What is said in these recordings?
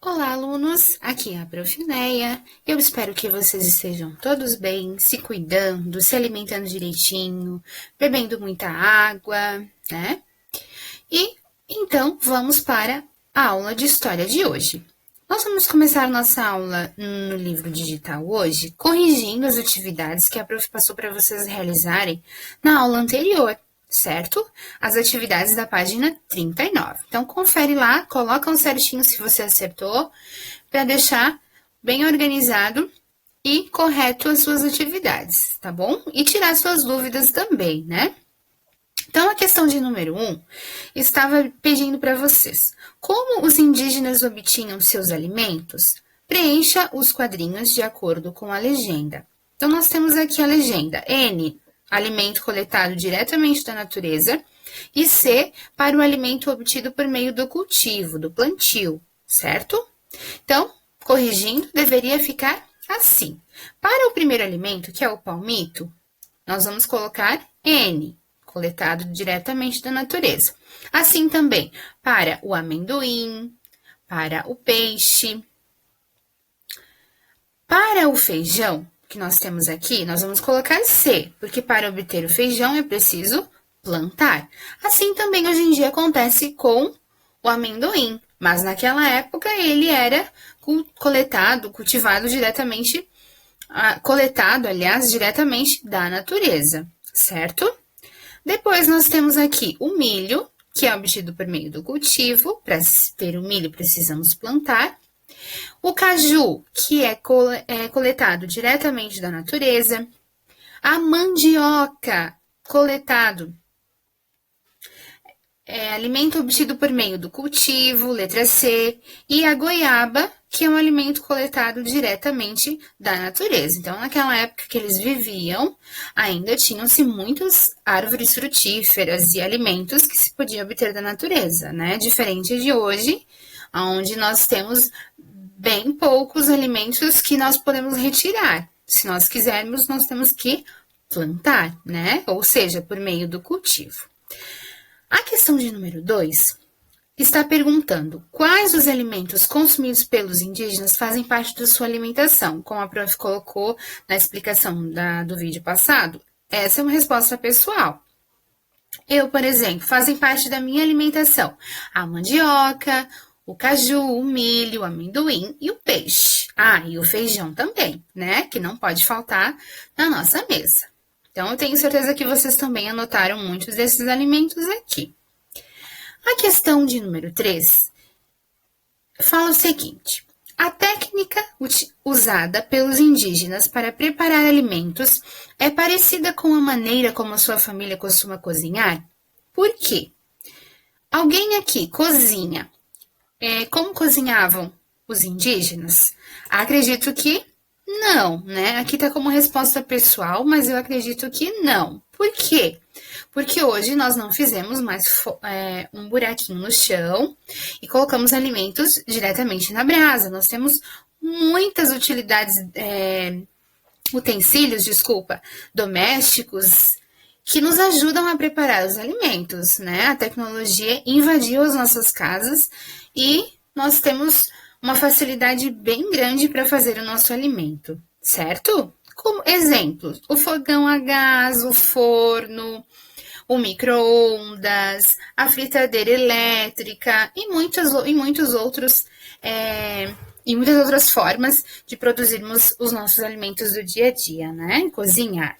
Olá, alunos! Aqui é a Prof. Neia. Eu espero que vocês estejam todos bem, se cuidando, se alimentando direitinho, bebendo muita água, né? E então vamos para a aula de história de hoje. Nós vamos começar nossa aula no livro digital hoje, corrigindo as atividades que a Prof. passou para vocês realizarem na aula anterior, certo? As atividades da página 39. Então, confere lá, coloca um certinho se você acertou, para deixar bem organizado e correto as suas atividades, tá bom? E tirar suas dúvidas também, né? Então, a questão de número 1 estava pedindo para vocês: como os indígenas obtinham seus alimentos? Preencha os quadrinhos de acordo com a legenda. Então, nós temos aqui a legenda: N, alimento coletado diretamente da natureza, e C, para o alimento obtido por meio do cultivo, do plantio, certo? Então, corrigindo, deveria ficar assim. Para o primeiro alimento, que é o palmito, nós vamos colocar N, coletado diretamente da natureza. Assim também para o amendoim, para o peixe. Para o feijão, que nós temos aqui, nós vamos colocar C, porque para obter o feijão é preciso plantar. Assim também hoje em dia acontece com o amendoim, mas naquela época ele era coletado, cultivado diretamente, diretamente da natureza, certo? Depois nós temos aqui o milho, que é obtido por meio do cultivo. Para ter o milho precisamos plantar. O caju, que é coletado diretamente da natureza. A mandioca, coletado, alimento obtido por meio do cultivo, letra C. E a goiaba, que é um alimento coletado diretamente da natureza. Então, naquela época que eles viviam, ainda tinham-se muitas árvores frutíferas e alimentos que se podia obter da natureza, né? Diferente de hoje, onde nós temos bem poucos alimentos que nós podemos retirar. Se nós quisermos, nós temos que plantar, né? Ou seja, por meio do cultivo. A questão de número 2 está perguntando quais os alimentos consumidos pelos indígenas fazem parte da sua alimentação. Como a prof colocou na explicação do vídeo passado, essa é uma resposta pessoal. Eu, por exemplo, fazem parte da minha alimentação a mandioca, o caju, o milho, o amendoim e o peixe. Ah, e o feijão também, né? Que não pode faltar na nossa mesa. Então, eu tenho certeza que vocês também anotaram muitos desses alimentos aqui. A questão de número 3 fala o seguinte: a técnica usada pelos indígenas para preparar alimentos é parecida com a maneira como a sua família costuma cozinhar? Por quê? Alguém aqui cozinha. Como cozinhavam os indígenas? Acredito que não, né? Aqui tá como resposta pessoal, mas eu acredito que não. Por quê? Porque hoje nós não fizemos mais um buraquinho no chão e colocamos alimentos diretamente na brasa. Nós temos muitas utilidades, utensílios, domésticos, que nos ajudam a preparar os alimentos, né? A tecnologia invadiu as nossas casas e nós temos uma facilidade bem grande para fazer o nosso alimento, certo? Como exemplos, o fogão a gás, o forno, o micro-ondas, a fritadeira elétrica e muitas outras formas de produzirmos os nossos alimentos do dia a dia, né? Cozinhar.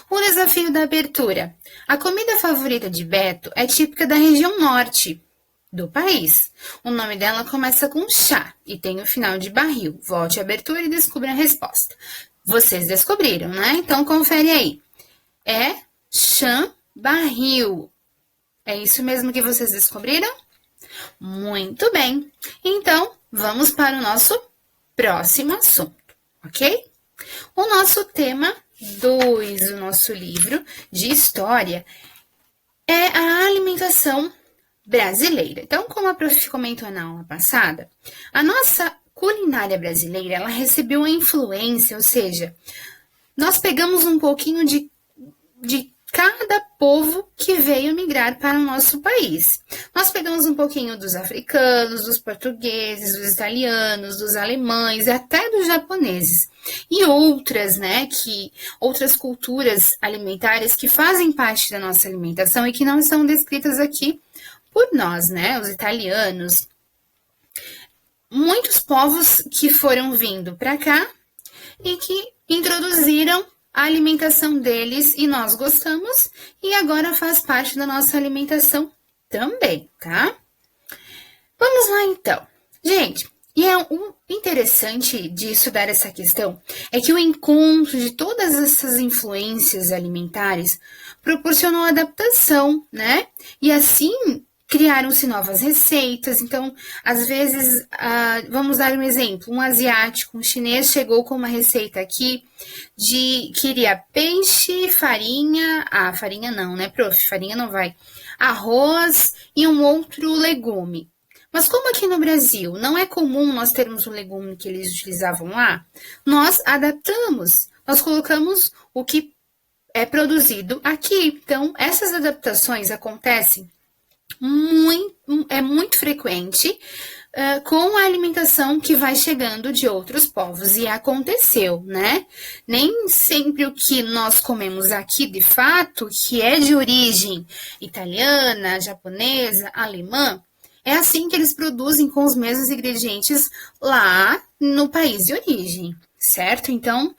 O desafio da abertura. A comida favorita de Beto é típica da região norte do país. O nome dela começa com chá e tem o final de barril. Volte à abertura e descubra a resposta. Vocês descobriram, né? Então, confere aí. É chã barril. É isso mesmo que vocês descobriram? Muito bem. Então, vamos para o nosso próximo assunto, ok? O nosso tema 2 do nosso livro de história é a alimentação brasileira. Então, como a prof comentou na aula passada, a nossa culinária brasileira, ela recebeu a influência, ou seja, nós pegamos um pouquinho de cada povo que veio migrar para o nosso país. Nós pegamos um pouquinho dos africanos, dos portugueses, dos italianos, dos alemães e até dos japoneses. E outras, né, outras culturas alimentares que fazem parte da nossa alimentação e que não estão descritas aqui por nós, né, os italianos. Muitos povos que foram vindo para cá e que introduziram a alimentação deles e nós gostamos e agora faz parte da nossa alimentação também, tá? Vamos lá então. Gente, e interessante de estudar essa questão é que o encontro de todas essas influências alimentares proporcionou adaptação, né? E assim criaram-se novas receitas. Então, às vezes, vamos dar um exemplo, um asiático, um chinês chegou com uma receita aqui queria peixe, farinha, farinha não, né, prof? Farinha não vai, arroz e um outro legume. Mas como aqui no Brasil não é comum nós termos o legume que eles utilizavam lá, nós adaptamos, nós colocamos o que é produzido aqui. Então, essas adaptações acontecem é muito frequente com a alimentação que vai chegando de outros povos. E aconteceu, né? Nem sempre o que nós comemos aqui, de fato, que é de origem italiana, japonesa, alemã, é assim que eles produzem com os mesmos ingredientes lá no país de origem, certo? Então,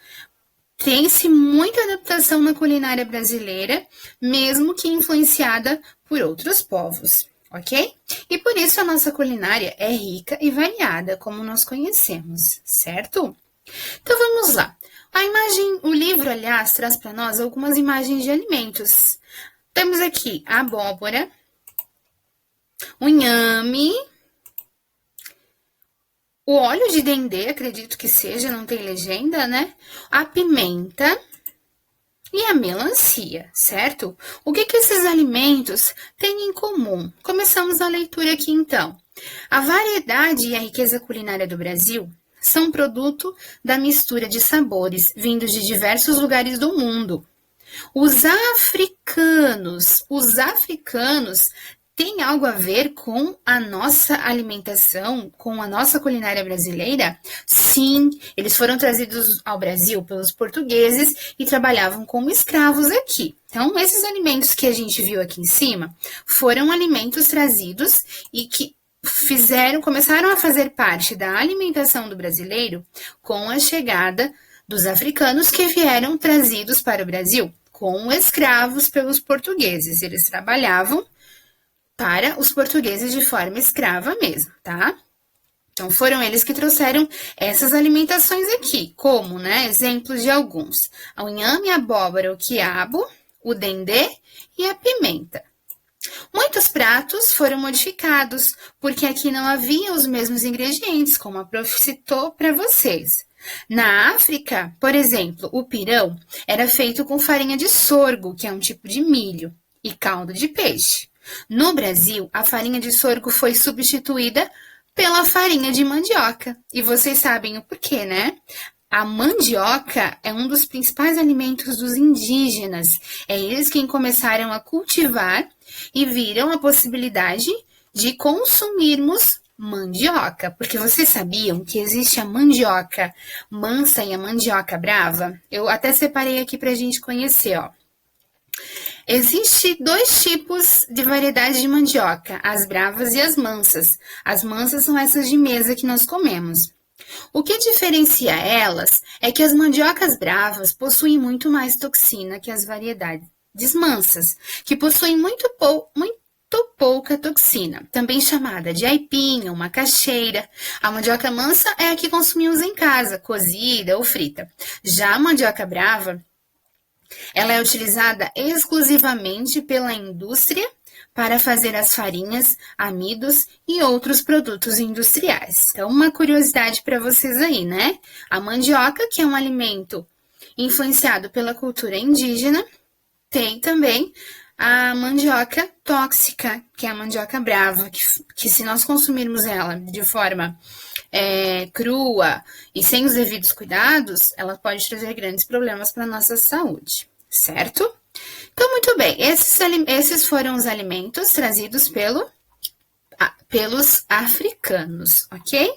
tem-se muita adaptação na culinária brasileira, mesmo que influenciada por outros povos, ok? E por isso a nossa culinária é rica e variada, como nós conhecemos, certo? Então vamos lá. O livro, aliás, traz para nós algumas imagens de alimentos. Temos aqui a abóbora, o inhame, o óleo de dendê, acredito que seja, não tem legenda, né? A pimenta e a melancia, certo? O que esses alimentos têm em comum? Começamos a leitura aqui, então. A variedade e a riqueza culinária do Brasil são produto da mistura de sabores vindos de diversos lugares do mundo. Os africanos tem algo a ver com a nossa alimentação, com a nossa culinária brasileira? Sim, eles foram trazidos ao Brasil pelos portugueses e trabalhavam como escravos aqui. Então, esses alimentos que a gente viu aqui em cima foram alimentos trazidos e que começaram a fazer parte da alimentação do brasileiro com a chegada dos africanos que vieram trazidos para o Brasil como escravos pelos portugueses. Eles trabalhavam para os portugueses de forma escrava mesmo, tá? Então, foram eles que trouxeram essas alimentações aqui, como, né, exemplos de alguns. O inhame, a abóbora, o quiabo, o dendê e a pimenta. Muitos pratos foram modificados, porque aqui não havia os mesmos ingredientes, como a prof citou para vocês. Na África, por exemplo, o pirão era feito com farinha de sorgo, que é um tipo de milho, e caldo de peixe. No Brasil, a farinha de sorgo foi substituída pela farinha de mandioca. E vocês sabem o porquê, né? A mandioca é um dos principais alimentos dos indígenas. É eles quem começaram a cultivar e viram a possibilidade de consumirmos mandioca. Porque vocês sabiam que existe a mandioca mansa e a mandioca brava? Eu até separei aqui para a gente conhecer, ó. Existem 2 tipos de variedade de mandioca, as bravas e as mansas. As mansas são essas de mesa que nós comemos. O que diferencia elas é que as mandiocas bravas possuem muito mais toxina que as variedades mansas, que possuem muito pouca toxina, também chamada de aipim ou macaxeira. A mandioca mansa é a que consumimos em casa, cozida ou frita. Já a mandioca brava, ela é utilizada exclusivamente pela indústria para fazer as farinhas, amidos e outros produtos industriais. Então, uma curiosidade para vocês aí, né? A mandioca, que é um alimento influenciado pela cultura indígena, tem também a mandioca tóxica, que é a mandioca brava, que se nós consumirmos ela de forma crua e sem os devidos cuidados, ela pode trazer grandes problemas para a nossa saúde, certo? Então, muito bem, esses foram os alimentos trazidos pelos africanos, ok?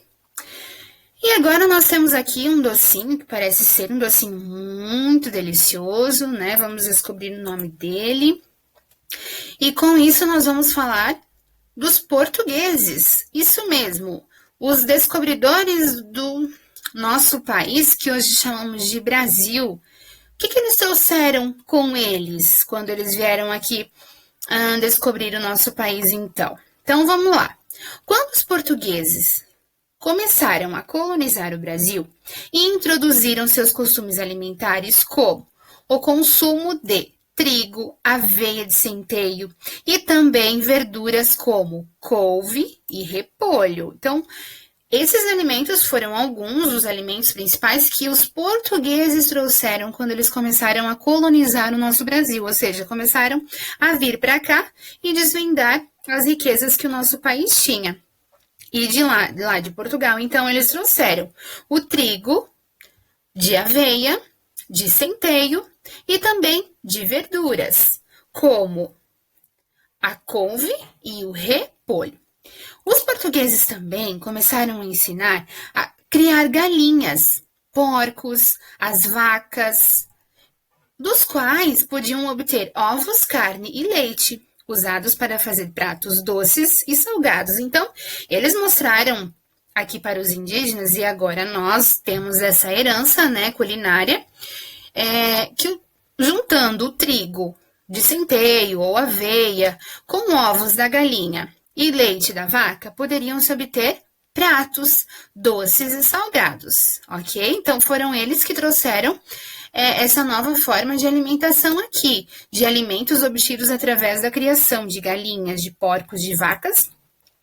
E agora nós temos aqui um docinho que parece ser um docinho muito delicioso, né? Vamos descobrir o nome dele. E com isso nós vamos falar dos portugueses. Isso mesmo, os descobridores do nosso país, que hoje chamamos de Brasil. O que eles trouxeram com eles quando eles vieram aqui descobrir o nosso país, então? Então, vamos lá. Quando os portugueses começaram a colonizar o Brasil e introduziram seus costumes alimentares como o consumo de trigo, aveia de centeio e também verduras como couve e repolho. Então, esses alimentos foram alguns dos alimentos principais que os portugueses trouxeram quando eles começaram a colonizar o nosso Brasil, ou seja, começaram a vir para cá e desvendar as riquezas que o nosso país tinha. E de lá de Portugal, então, eles trouxeram o trigo, de aveia, de centeio e também de verduras, como a couve e o repolho. Os portugueses também começaram a ensinar a criar galinhas, porcos, as vacas, dos quais podiam obter ovos, carne e leite, usados para fazer pratos doces e salgados. Então, eles mostraram aqui para os indígenas, e agora nós temos essa herança, né, culinária, que juntando o trigo de centeio ou aveia com ovos da galinha e leite da vaca, poderiam se obter pratos doces e salgados, ok? Então, foram eles que trouxeram essa nova forma de alimentação aqui, de alimentos obtidos através da criação de galinhas, de porcos, de vacas,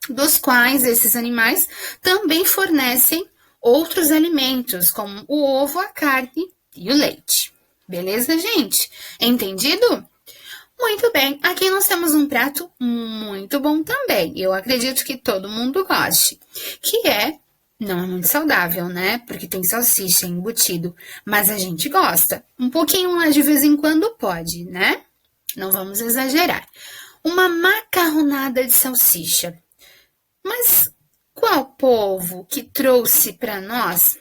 dos quais esses animais também fornecem outros alimentos, como o ovo, a carne e o leite. Beleza, gente? Entendido? Muito bem, aqui nós temos um prato muito bom também. Eu acredito que todo mundo goste, que não é muito saudável, né? Porque tem salsicha embutido, mas a gente gosta. Um pouquinho lá de vez em quando pode, né? Não vamos exagerar. Uma macarronada de salsicha. Mas qual povo que trouxe para nós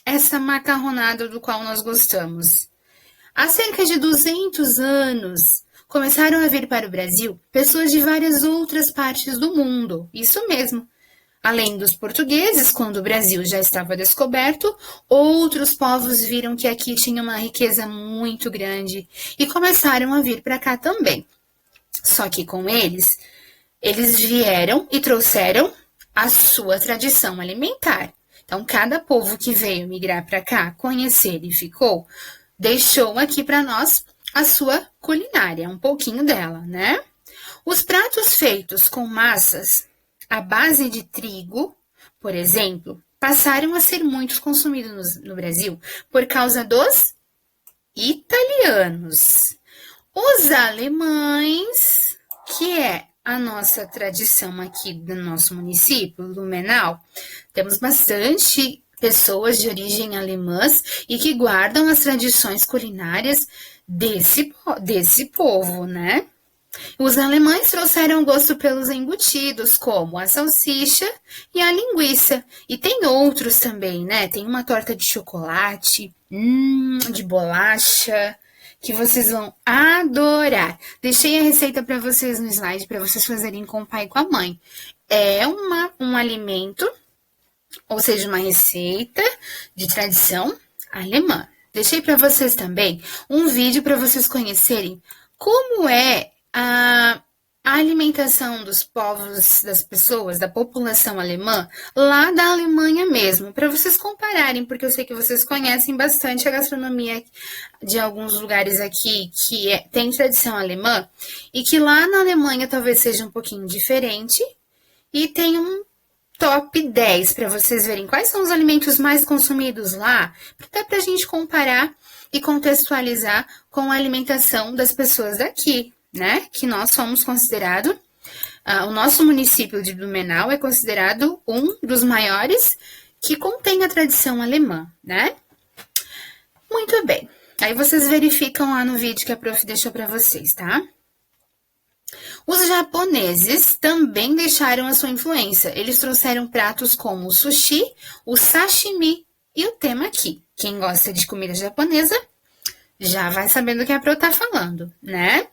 essa macarronada do qual nós gostamos? Há cerca de 200 anos, começaram a vir para o Brasil pessoas de várias outras partes do mundo. Isso mesmo. Além dos portugueses, quando o Brasil já estava descoberto, outros povos viram que aqui tinha uma riqueza muito grande e começaram a vir para cá também. Só que com eles vieram e trouxeram a sua tradição alimentar. Então, cada povo que veio migrar para cá, conhecer e ficou, deixou aqui para nós a sua culinária, um pouquinho dela, né? Os pratos feitos com massas à base de trigo, por exemplo, passaram a ser muito consumidos no Brasil por causa dos italianos. Os alemães, que é a nossa tradição aqui do nosso município, Blumenau, temos bastante pessoas de origem alemãs e que guardam as tradições culinárias desse povo, né? Os alemães trouxeram gosto pelos embutidos, como a salsicha e a linguiça. E tem outros também, né? Tem uma torta de chocolate, de bolacha, que vocês vão adorar. Deixei a receita para vocês no slide, para vocês fazerem com o pai e com a mãe. É um alimento, ou seja, uma receita de tradição alemã. Deixei para vocês também um vídeo para vocês conhecerem como é a alimentação dos povos, das pessoas, da população alemã, lá da Alemanha mesmo, para vocês compararem, porque eu sei que vocês conhecem bastante a gastronomia de alguns lugares aqui que tem tradição alemã, e que lá na Alemanha talvez seja um pouquinho diferente, e tem um top 10 para vocês verem quais são os alimentos mais consumidos lá, até para a gente comparar e contextualizar com a alimentação das pessoas daqui, né? Que nós somos considerados, o nosso município de Blumenau é considerado um dos maiores que contém a tradição alemã, né? Muito bem. Aí vocês verificam lá no vídeo que a prof deixou para vocês, tá? Os japoneses também deixaram a sua influência. Eles trouxeram pratos como o sushi, o sashimi e o temaki. Quem gosta de comida japonesa já vai sabendo o que a Pro tá falando, né?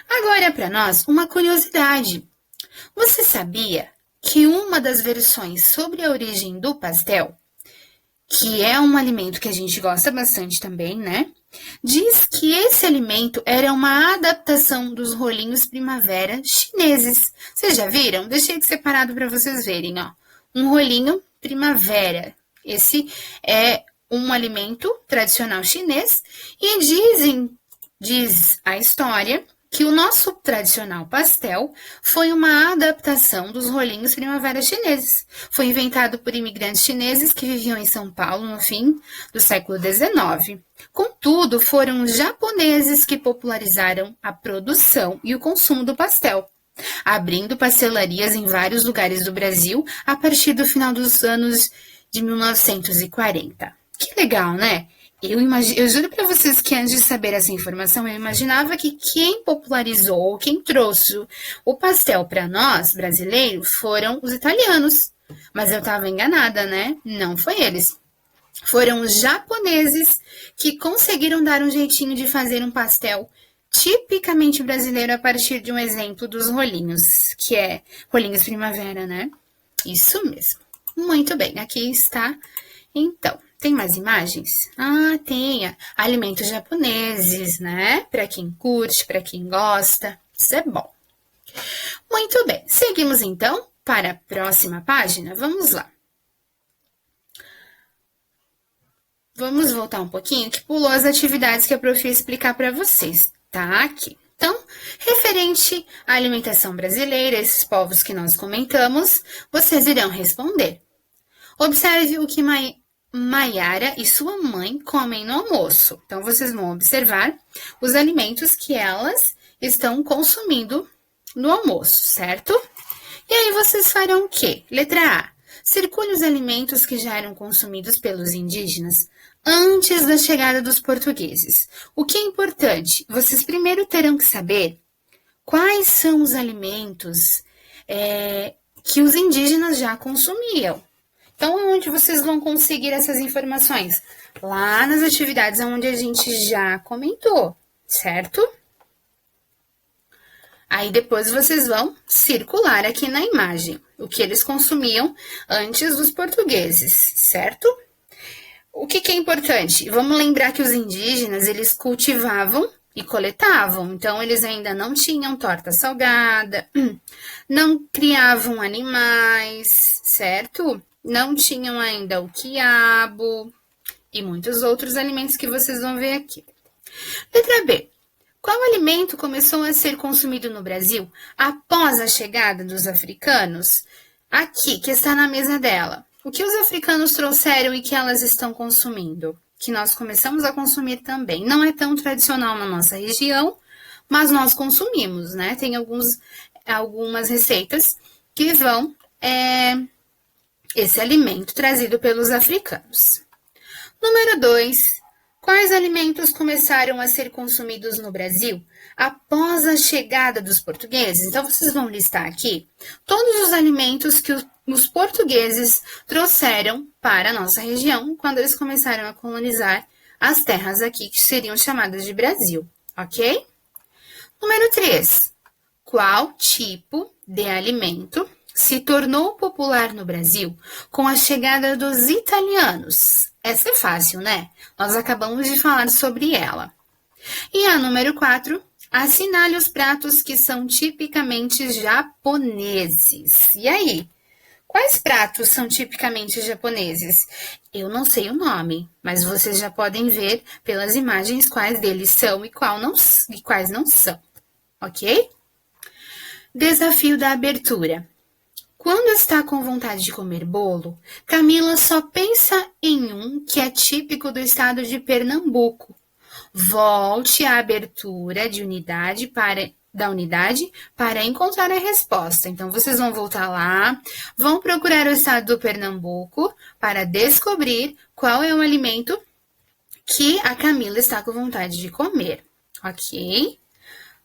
Agora, para nós, uma curiosidade. Você sabia que uma das versões sobre a origem do pastel, que é um alimento que a gente gosta bastante também, né? Diz que esse alimento era uma adaptação dos rolinhos primavera chineses. Vocês já viram? Deixei aqui separado para vocês verem, ó. Um rolinho primavera. Esse é um alimento tradicional chinês e diz a história que o nosso tradicional pastel foi uma adaptação dos rolinhos primavera chineses. Foi inventado por imigrantes chineses que viviam em São Paulo no fim do século XIX. Contudo, foram os japoneses que popularizaram a produção e o consumo do pastel, abrindo pastelarias em vários lugares do Brasil a partir do final dos anos de 1940. Que legal, né? Eu juro para vocês que antes de saber essa informação, eu imaginava que quem popularizou, quem trouxe o pastel para nós, brasileiros, foram os italianos. Mas eu estava enganada, né? Não foi eles. Foram os japoneses que conseguiram dar um jeitinho de fazer um pastel tipicamente brasileiro a partir de um exemplo dos rolinhos, que é rolinhos primavera, né? Isso mesmo. Muito bem, aqui está. Então, tem mais imagens? Ah, tem. Alimentos japoneses, né? Para quem curte, para quem gosta. Isso é bom. Muito bem. Seguimos, então, para a próxima página. Vamos lá. Vamos voltar um pouquinho, que pulou as atividades que a prof ia explicar para vocês. Tá aqui. Então, referente à alimentação brasileira, esses povos que nós comentamos, vocês irão responder. Observe o que Maiara e sua mãe comem no almoço. Então, vocês vão observar os alimentos que elas estão consumindo no almoço, certo? E aí, vocês farão o quê? Letra A. Circule os alimentos que já eram consumidos pelos indígenas antes da chegada dos portugueses. O que é importante? Vocês primeiro terão que saber quais são os alimentos que os indígenas já consumiam. Então, onde vocês vão conseguir essas informações? Lá nas atividades onde a gente já comentou, certo? Aí depois vocês vão circular aqui na imagem o que eles consumiam antes dos portugueses, certo? O que é importante? Vamos lembrar que os indígenas, eles cultivavam e coletavam. Então, eles ainda não tinham torta salgada, não criavam animais, certo? Não tinham ainda o quiabo e muitos outros alimentos que vocês vão ver aqui. Letra B. Qual alimento começou a ser consumido no Brasil após a chegada dos africanos? Aqui, que está na mesa dela. O que os africanos trouxeram e que elas estão consumindo? Que nós começamos a consumir também. Não é tão tradicional na nossa região, mas nós consumimos, né? Tem algumas receitas que vão esse alimento trazido pelos africanos. Número 2. Quais alimentos começaram a ser consumidos no Brasil após a chegada dos portugueses? Então, vocês vão listar aqui todos os alimentos que os portugueses trouxeram para a nossa região quando eles começaram a colonizar as terras aqui, que seriam chamadas de Brasil, ok? Número 3. Qual tipo de alimento se tornou popular no Brasil com a chegada dos italianos? Essa é fácil, né? Nós acabamos de falar sobre ela. E a número 4, assinale os pratos que são tipicamente japoneses. E aí? Quais pratos são tipicamente japoneses? Eu não sei o nome, mas vocês já podem ver pelas imagens quais deles são e quais não são, ok? Desafio da abertura. Quando está com vontade de comer bolo, Camila só pensa em um que é típico do estado de Pernambuco. Volte à abertura da unidade para encontrar a resposta. Então, vocês vão voltar lá, vão procurar o estado do Pernambuco para descobrir qual é o alimento que a Camila está com vontade de comer, ok?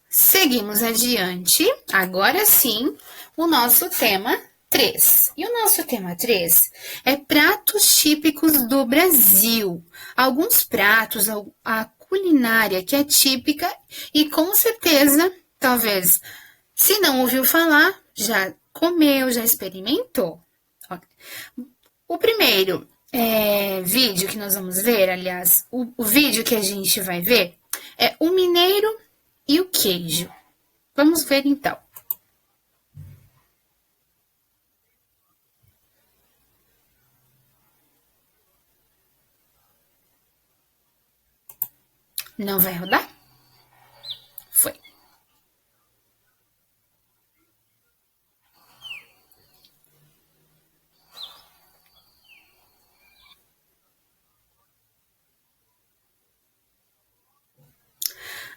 Seguimos adiante, agora sim, o nosso tema 3. E o nosso tema 3 é pratos típicos do Brasil. Alguns pratos, a culinária que é típica e com certeza, talvez, se não ouviu falar, já comeu, já experimentou. O primeiro vídeo que nós vamos ver, aliás, o vídeo que a gente vai ver é o mineiro e o queijo. Vamos ver então. Não vai rodar? Foi.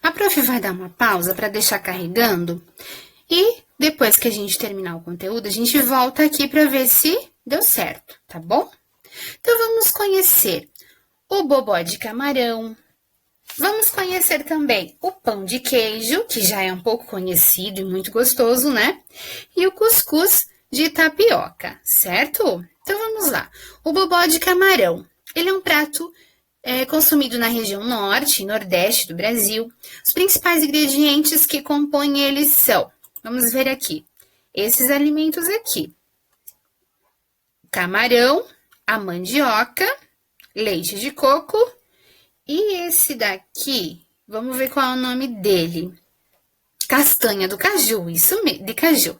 A prof vai dar uma pausa para deixar carregando e depois que a gente terminar o conteúdo, a gente volta aqui para ver se deu certo, tá bom? Então vamos conhecer o bobó de camarão. Vamos conhecer também o pão de queijo, que já é um pouco conhecido e muito gostoso, né? E o cuscuz de tapioca, certo? Então vamos lá. O bobó de camarão, ele é um prato consumido na região norte e nordeste do Brasil. Os principais ingredientes que compõem ele são, vamos ver aqui, esses alimentos aqui. Camarão, a mandioca, leite de coco e esse daqui, vamos ver qual é o nome dele. Castanha do caju, isso mesmo, de caju.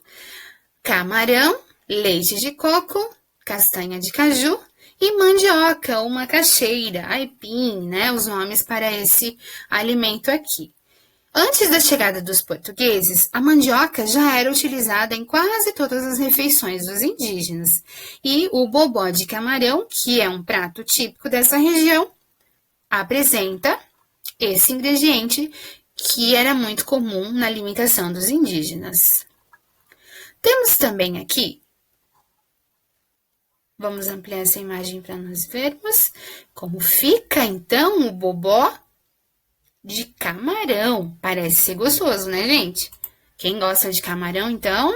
Camarão, leite de coco, castanha de caju e mandioca, ou macaxeira, aipim, né? Os nomes para esse alimento aqui. Antes da chegada dos portugueses, a mandioca já era utilizada em quase todas as refeições dos indígenas. E o bobó de camarão, que é um prato típico dessa região, apresenta esse ingrediente que era muito comum na alimentação dos indígenas. Temos também aqui, vamos ampliar essa imagem para nós vermos como fica então o bobó de camarão. Parece ser gostoso, né, gente? Quem gosta de camarão, então?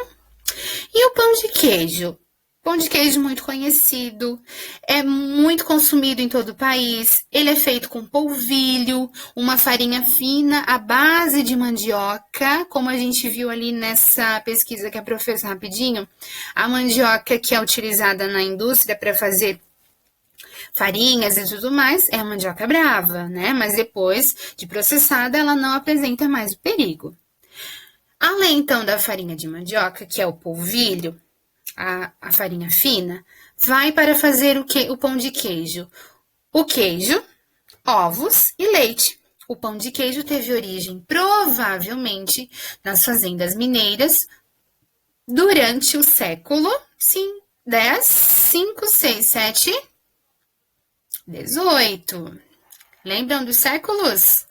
E o pão de queijo? Pão de queijo muito conhecido, é muito consumido em todo o país. Ele é feito com polvilho, uma farinha fina à base de mandioca, como a gente viu ali nessa pesquisa que a prof fez rapidinho. A mandioca que é utilizada na indústria para fazer farinhas e tudo mais é a mandioca brava, né? Mas depois de processada, ela não apresenta mais o perigo. Além, então, da farinha de mandioca, que é o polvilho, a farinha fina, vai para fazer o pão de queijo. O queijo, ovos e leite. O pão de queijo teve origem, provavelmente, nas fazendas mineiras durante o século 10, 5, 6, 7, 18. Lembram dos séculos?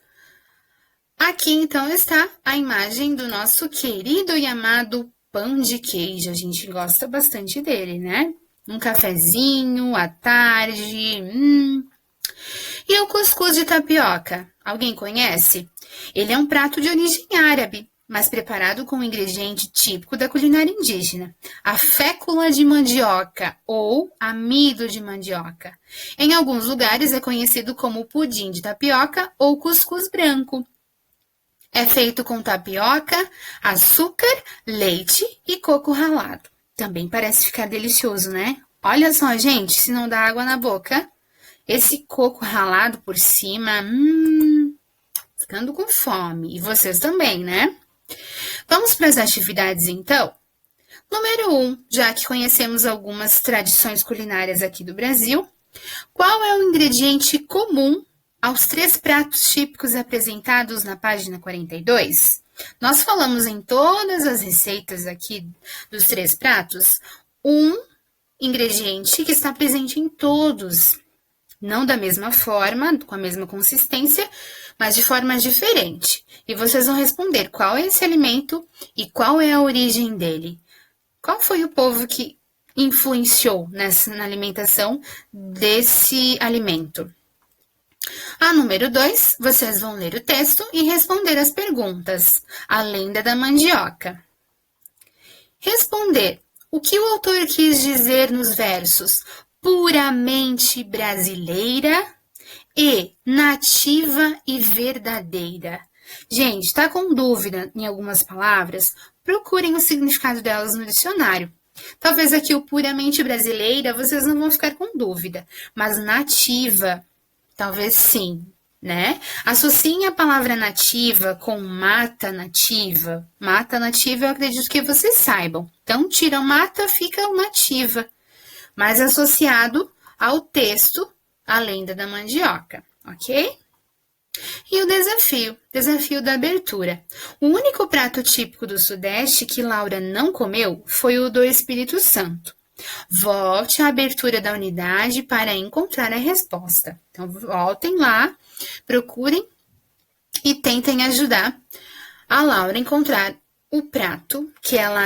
Aqui, então, está a imagem do nosso querido e amado pão de queijo. A gente gosta bastante dele, né? Um cafezinho à tarde. E o cuscuz de tapioca? Alguém conhece? Ele é um prato de origem árabe, mas preparado com um ingrediente típico da culinária indígena, a fécula de mandioca ou amido de mandioca. Em alguns lugares é conhecido como pudim de tapioca ou cuscuz branco. É feito com tapioca, açúcar, leite e coco ralado. Também parece ficar delicioso, né? Olha só, gente, se não dá água na boca. Esse coco ralado por cima, ficando com fome. E vocês também, né? Vamos para as atividades, então? Número 1, já que conhecemos algumas tradições culinárias aqui do Brasil, qual é o ingrediente comum aos 3 pratos típicos apresentados na página 42? Nós falamos em todas as receitas aqui dos 3 pratos, um ingrediente que está presente em todos, não da mesma forma, com a mesma consistência, mas de forma diferente. E vocês vão responder qual é esse alimento e qual é a origem dele. Qual foi o povo que influenciou na alimentação desse alimento? A número 2, vocês vão ler o texto e responder as perguntas. A lenda da mandioca. Responder. O que o autor quis dizer nos versos puramente brasileira e nativa e verdadeira? Gente, tá com dúvida em algumas palavras? Procurem o significado delas no dicionário. Talvez aqui o puramente brasileira vocês não vão ficar com dúvida, mas nativa, talvez sim, né? Associem a palavra nativa com mata nativa. Mata nativa eu acredito que vocês saibam. Então, tiram mata, fica o nativa. Mas associado ao texto, a lenda da mandioca, ok? E o desafio da abertura. O único prato típico do Sudeste que Laura não comeu foi o do Espírito Santo. Volte à abertura da unidade para encontrar a resposta. Então, voltem lá, procurem e tentem ajudar a Laura a encontrar o prato que ela